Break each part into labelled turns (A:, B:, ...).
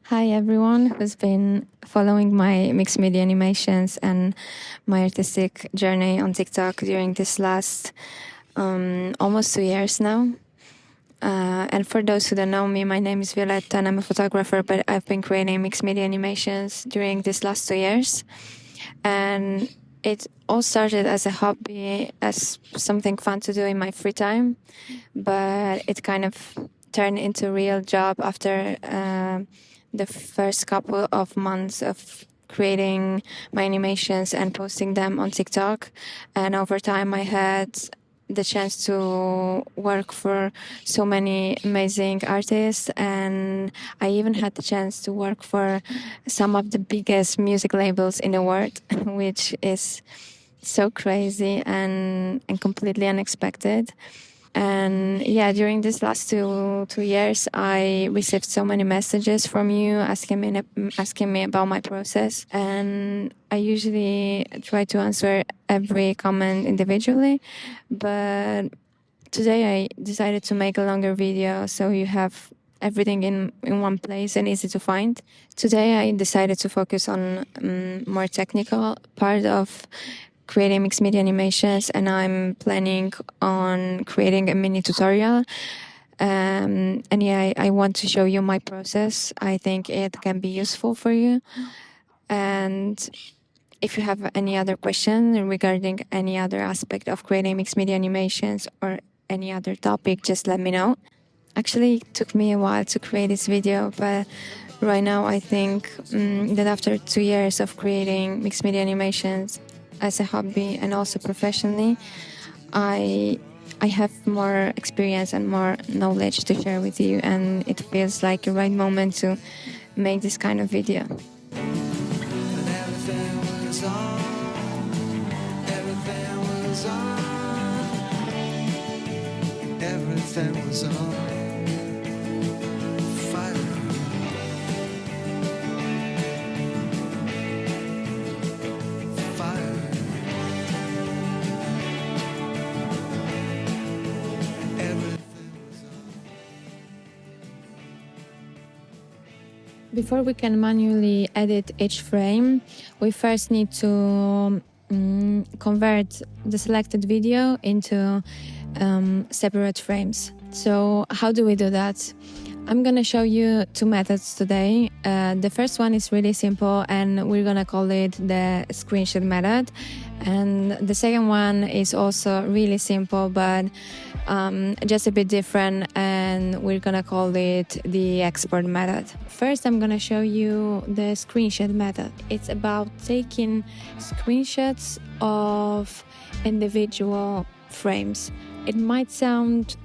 A: Hi everyone who's been following my mixed media animations and my artistic journey on TikTok during this last almost 2 years now. And for those who don't know me, my name is Violetta and I'm a photographer, but I've been creating mixed media animations during this last 2 years. And it all started as a hobby, as something fun to do in my free time, but it kind of turned into a real job after the first couple of months of creating my animations and posting them on TikTok. And over time, I had the chance to work for so many amazing artists, and I even had the chance to work for some of the biggest music labels in the world, which is so crazy and completely unexpected. And yeah, during these last two years, I received so many messages from you asking me about my process, and I usually try to answer every comment individually. But today, I decided to make a longer video so you have everything in one place and easy to find. Today, I decided to focus on more technical part of creating mixed media animations, and I'm planning on creating a mini tutorial. And yeah, I want to show you my process. I think it can be useful for you. And if you have any other question regarding any other aspect of creating mixed media animations or any other topic, just let me know. Actually, it took me a while to create this video, but right now I think that after 2 years of creating mixed media animations as a hobby and also professionally, I have more experience and more knowledge to share with you, and it feels like the right moment to make this kind of video.
B: And everything was on. Everything was on. Everything was on. Fire. Fire. Everything was on.
A: Before we can manually edit each frame, we first need to convert the selected video into separate frames. So how do we do that? I'm gonna show you two methods today. The first one is really simple and we're gonna call it the screenshot method. And the second one is also really simple but just a bit different, and we're gonna call it the export method. First, I'm gonna show you the screenshot method. It's about taking screenshots of individual frames. It might sound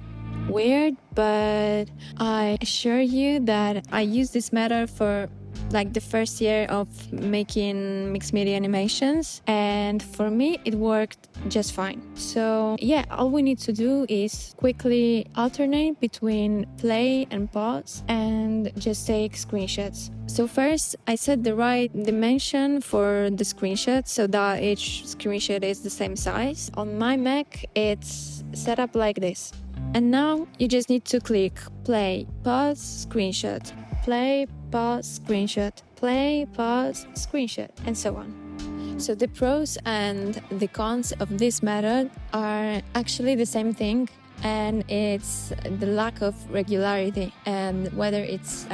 A: weird, but I assure you that I use this method for like the first year of making mixed media animations, and for me it worked just fine. So yeah, all we need to do is quickly alternate between play and pause and just take screenshots. So first, I set the right dimension for the screenshot so that each screenshot is the same size. On my Mac, it's set up like this. And now you just need to click play, pause, screenshot, play, pause, screenshot, play, pause, screenshot, and so on. So the pros and the cons of this method are actually the same thing, and it's the lack of regularity, and whether it's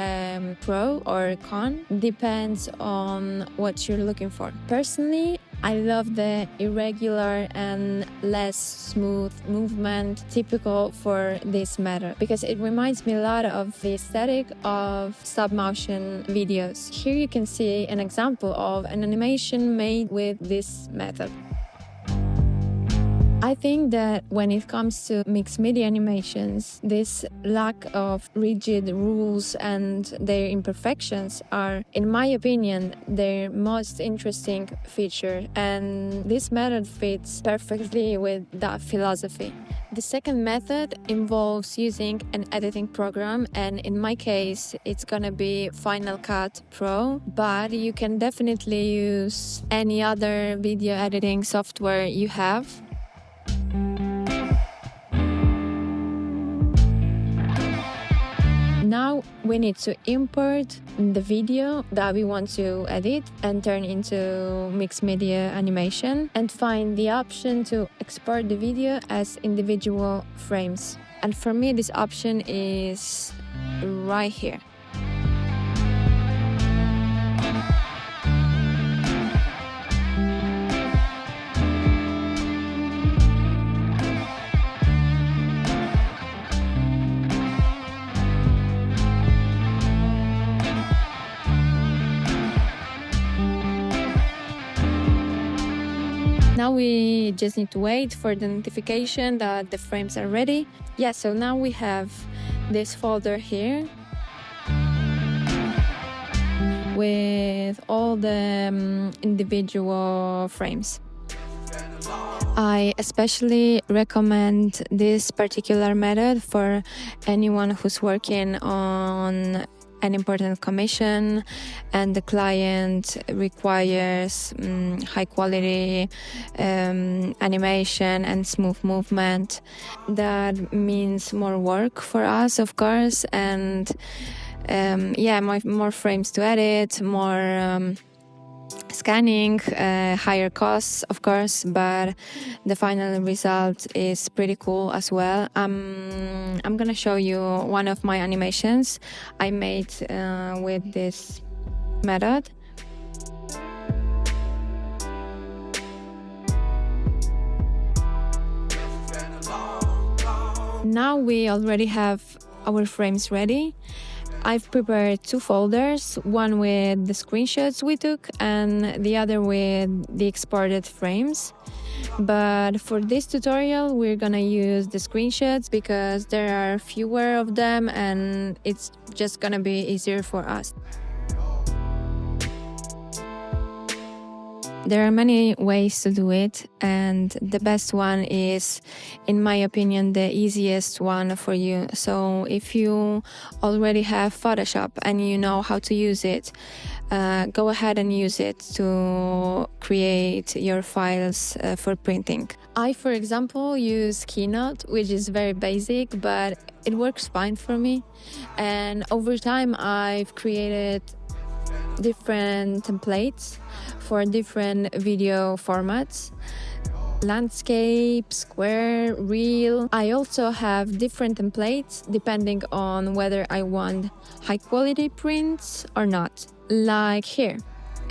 A: pro or con depends on what you're looking for. Personally, I love the irregular and less smooth movement typical for this method because it reminds me a lot of the aesthetic of stop motion videos. Here you can see an example of an animation made with this method. I think that when it comes to mixed media animations, this lack of rigid rules and their imperfections are, in my opinion, their most interesting feature, and this method fits perfectly with that philosophy. The second method involves using an editing program, and in my case, it's gonna be Final Cut Pro, but you can definitely use any other video editing software you have. Now we need to import the video that we want to edit and turn into mixed media animation, and find the option to export the video as individual frames. And for me, this option is right here. Now we just need to wait for the notification that the frames are ready. Yeah, so now we have this folder here with all the individual frames. I especially recommend this particular method for anyone who's working on an important commission and the client requires high quality animation and smooth movement. That means more work for us, of course, and more frames to edit, more scanning, higher costs, of course, but the final result is pretty cool as well. I'm gonna show you one of my animations I made with this method. Now we already have our frames ready. I've prepared two folders, one with the screenshots we took and the other with the exported frames. But for this tutorial, we're gonna use the screenshots because there are fewer of them and it's just gonna be easier for us. There are many ways to do it, and the best one is, in my opinion, the easiest one for you. So if you already have Photoshop and you know how to use it, go ahead and use it to create your files for printing. I, for example, use Keynote, which is very basic, but it works fine for me. And over time, I've created different templates for different video formats: landscape, square, reel. I also have different templates depending on whether I want high quality prints or not. Like here,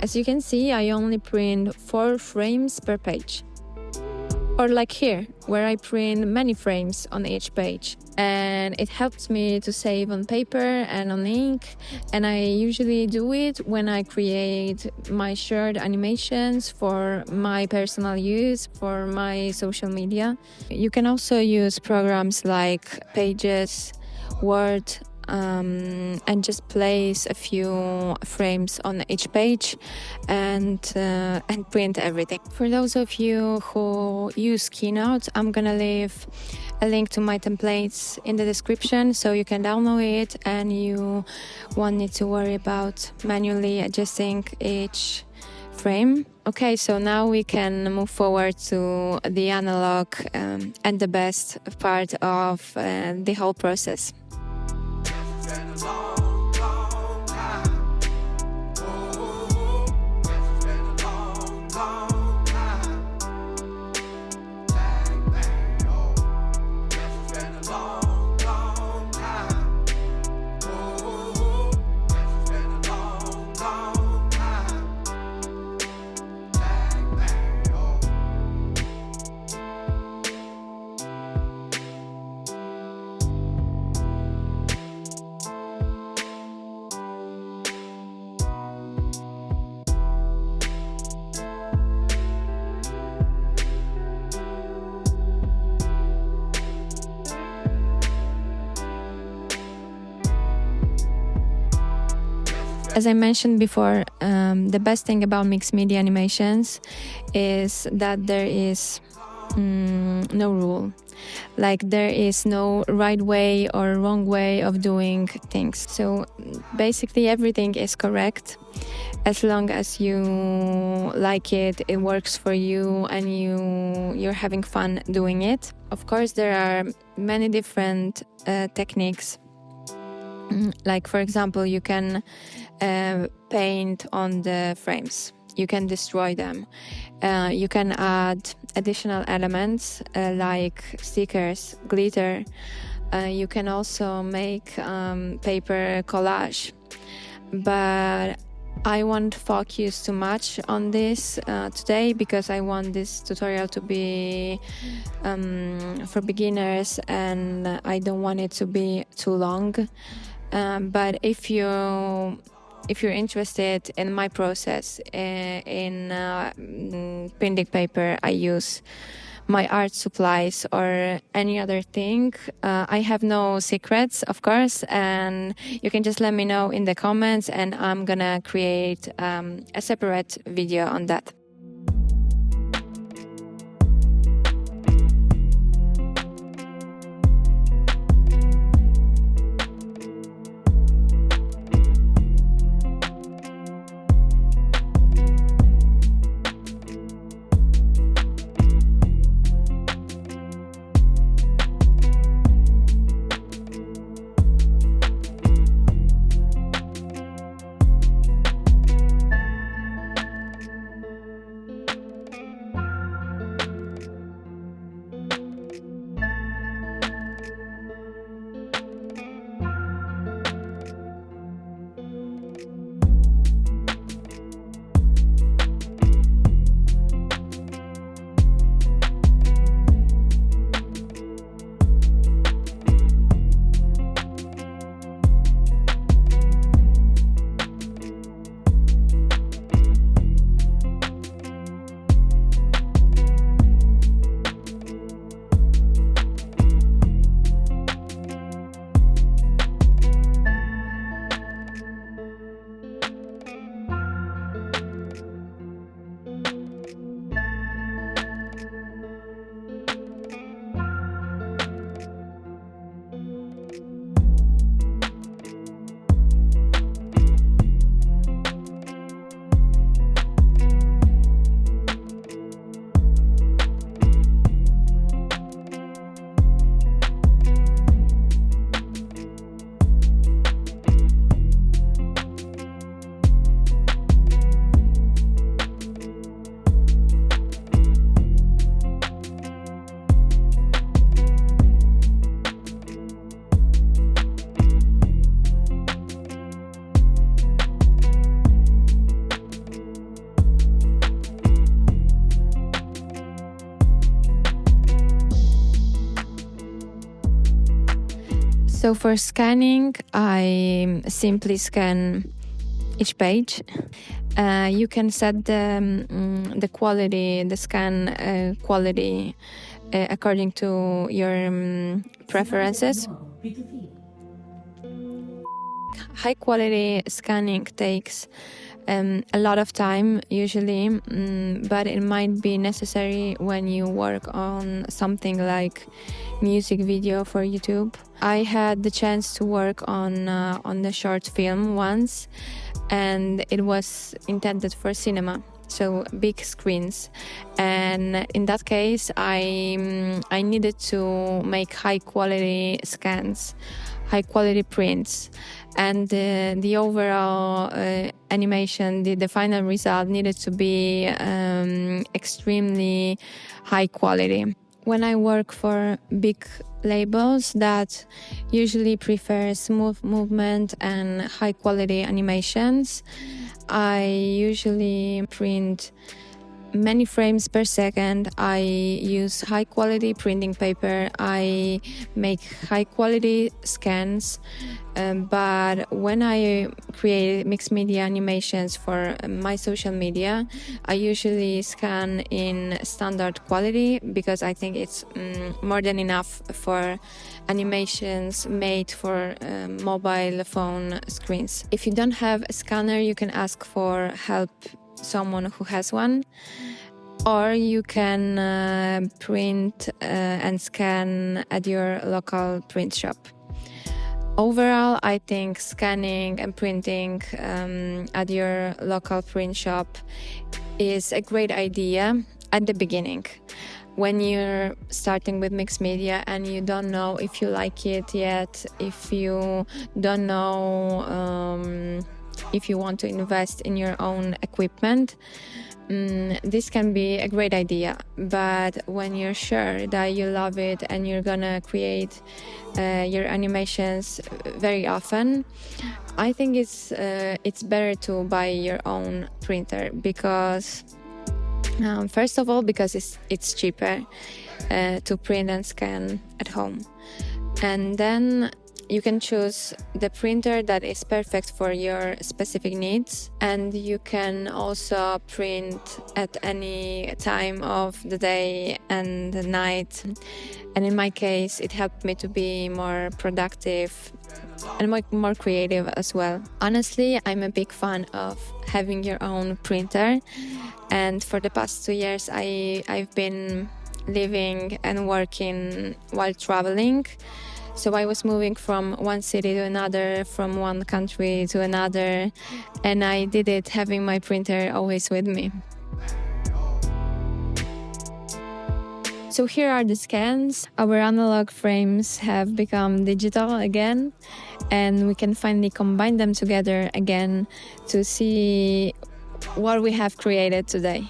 A: as you can see, I only print 4 frames per page. Or like here, where I print many frames on each page. And it helps me to save on paper and on ink. And I usually do it when I create my short animations for my personal use, for my social media. You can also use programs like Pages, Word, and just place a few frames on each page and print everything. For those of you who use Keynote, I'm gonna leave a link to my templates in the description so you can download it and you won't need to worry about manually adjusting each frame. Okay, so now we can move forward to the analog and the best part of the whole process. As I mentioned before, the best thing about mixed media animations is that there is no rule. Like, there is no right way or wrong way of doing things. So basically everything is correct as long as you like it, it works for you, and you're having fun doing it. Of course, there are many different techniques Like, for example, you can paint on the frames. You can destroy them. You can add additional elements like stickers, glitter. You can also make paper collage. But I won't focus too much on this today because I want this tutorial to be for beginners, and I don't want it to be too long. But if you're interested in my process in printing paper, I use my art supplies or any other thing. I have no secrets, of course, and you can just let me know in the comments, and I'm gonna create a separate video on that. So for scanning, I simply scan each page. You can set the quality, the scan quality according to your preferences. High quality scanning takes a lot of time usually, but it might be necessary when you work on something like music video for YouTube. I had the chance to work on the short film once, and it was intended for cinema, so big screens. And in that case, I needed to make high quality scans, high quality prints, and the overall animation, the final result needed to be extremely high quality. When I work for big labels that usually prefer smooth movement and high quality animations, I usually print many frames per second. I use high quality printing paper. I make high quality scans. But when I create mixed media animations for my social media, I usually scan in standard quality because I think it's more than enough for animations made for mobile phone screens. If you don't have a scanner, you can ask for help someone who has one, or you can print and scan at your local print shop. Overall, I think scanning and printing at your local print shop is a great idea at the beginning. when you're starting with mixed media and you don't know if you like it yet, if you don't know if you want to invest in your own equipment, this can be a great idea. But when you're sure that you love it and you're gonna create your animations very often, I think it's better to buy your own printer because first of all, because it's cheaper to print and scan at home, and then you can choose the printer that is perfect for your specific needs, and you can also print at any time of the day and the night. And in my case, it helped me to be more productive and more creative as well. Honestly, I'm a big fan of having your own printer, and for the past 2 years I've been living and working while traveling. So I was moving from one city to another, from one country to another, and I did it having my printer always with me. So here are the scans. Our analog frames have become digital again, and we can finally combine them together again to see what we have created today.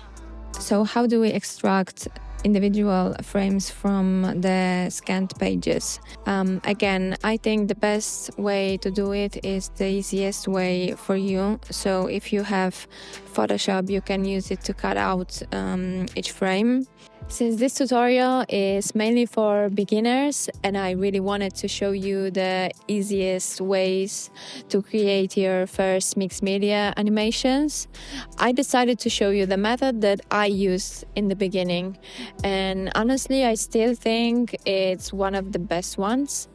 A: So how do we extract individual frames from the scanned pages? Again, I think the best way to do it is the easiest way for you. So if you have Photoshop, you can use it to cut out each frame. Since this tutorial is mainly for beginners and I really wanted to show you the easiest ways to create your first mixed media animations, I decided to show you the method that I used in the beginning. And honestly, I still think it's one of the best ones.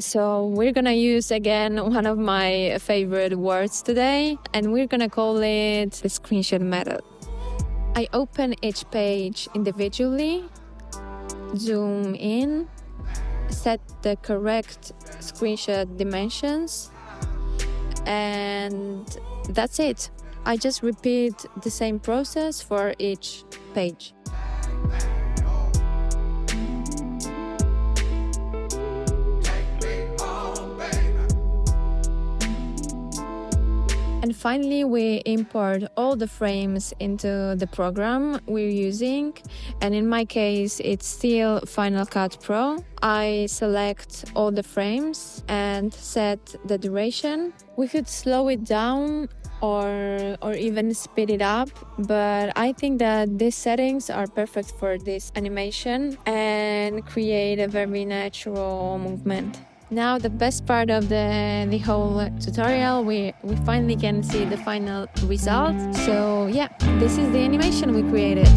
A: So we're gonna use again one of my favorite words today, and we're gonna call it the screenshot method. I open each page individually, zoom in, set the correct screenshot dimensions, and that's it. I just repeat the same process for each page. And finally, we import all the frames into the program we're using. And in my case, it's still Final Cut Pro. I select all the frames and set the duration. We could slow it down or even speed it up, but I think that these settings are perfect for this animation and create a very natural movement. Now the best part of the whole tutorial, we finally can see the final result. So yeah, this is the animation we created.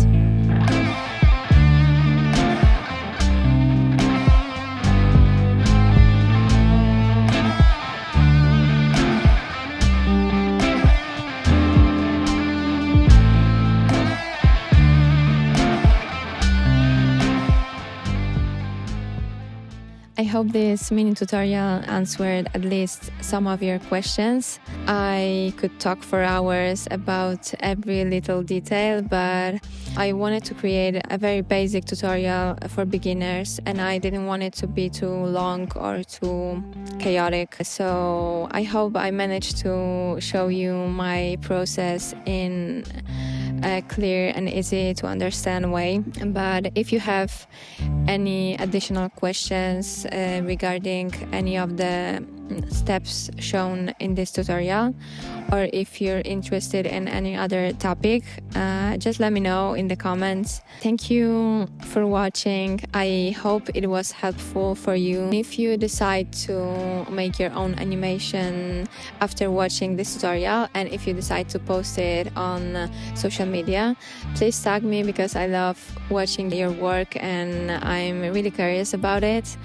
A: I hope this mini tutorial answered at least some of your questions. I could talk for hours about every little detail, but I wanted to create a very basic tutorial for beginners and I didn't want it to be too long or too chaotic. So I hope I managed to show you my process in a clear and easy to understand way. But if you have any additional questions regarding any of the steps shown in this tutorial, or if you're interested in any other topic, just let me know in the comments. Thank you for watching. I hope it was helpful for you. If you decide to make your own animation after watching this tutorial, and if you decide to post it on social media, please tag me because I love watching your work and I'm really curious about it.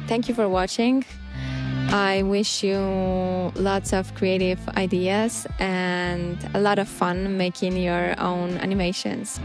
A: Thank you for watching. I wish you lots of creative ideas and a lot of fun making your own animations.